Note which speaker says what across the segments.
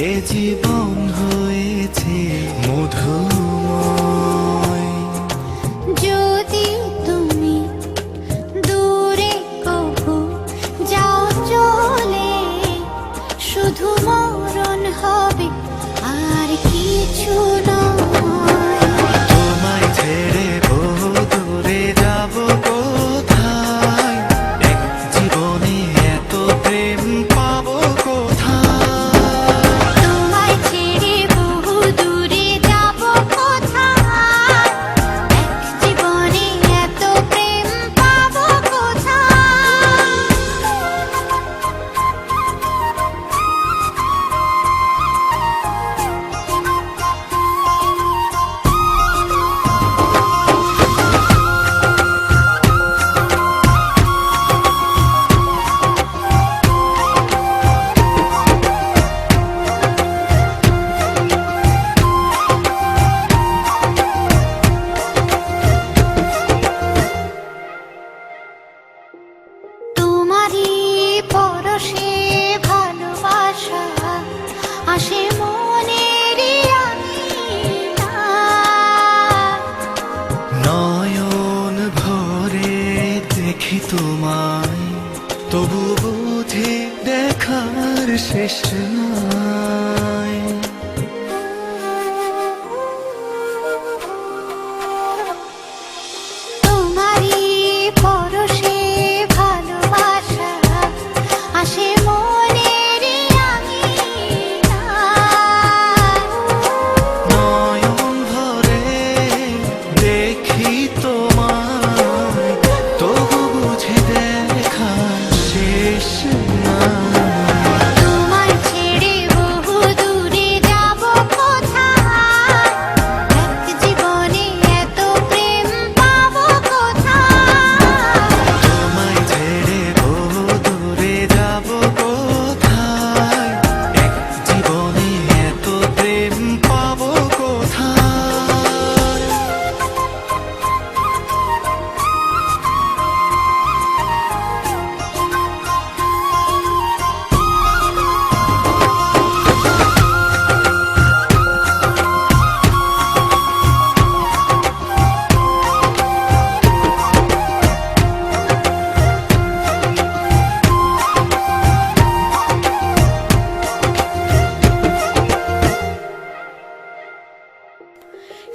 Speaker 1: এ জীবন হয়েছে মধুময়।
Speaker 2: যদি তুমি দূরে কভু যাও চলে, শুধু মরণ হবে আর কিছু নয়।
Speaker 1: তোমায় ছেড়ে বহু দূরে যাব কোথায়, এক জীবনে এত প্রেম পাবো কোথায়।
Speaker 2: তোমায় ছেড়ে বহু দূরে যাব কোথায়, এক জীবনে এত প্রেম পাবো কোথায়। তোমারই পরশে ভালোবাসা আসে মনেরই আঙিনায়।
Speaker 1: নয়ন ভরে দেখি তোমায়, তবু বুঝি দেখার শেষ নাই।
Speaker 2: তোমারই পরশে ভালোবাসা আসে মনেরই আঙিনায়।
Speaker 1: নয়ন ভরে দেখি তোমায়, তবু বুঝি দেখার শেষ নাই।
Speaker 2: তোমায় ছেড়ে বহু দূরে যাব কোথায়, এক জীবনে এত প্রেম পাবো কোথায়।
Speaker 1: তোমায় ছেড়ে বহু দূরে যাব কোথায়, এক জীবনে এত প্রেম পাবো কোথায়।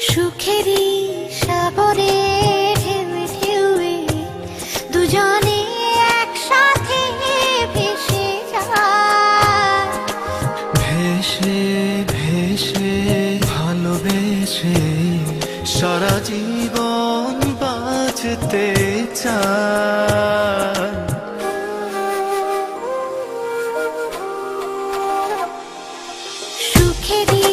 Speaker 2: সুখেরই সাগরে ঢেউয়ে ঢেউয়ে দুজনে একসাথে ভেসে যায়।
Speaker 1: ভেসে ভেসে ভালোবেসে সারা জীবন বাঁচতে চায়।
Speaker 2: সুখেরই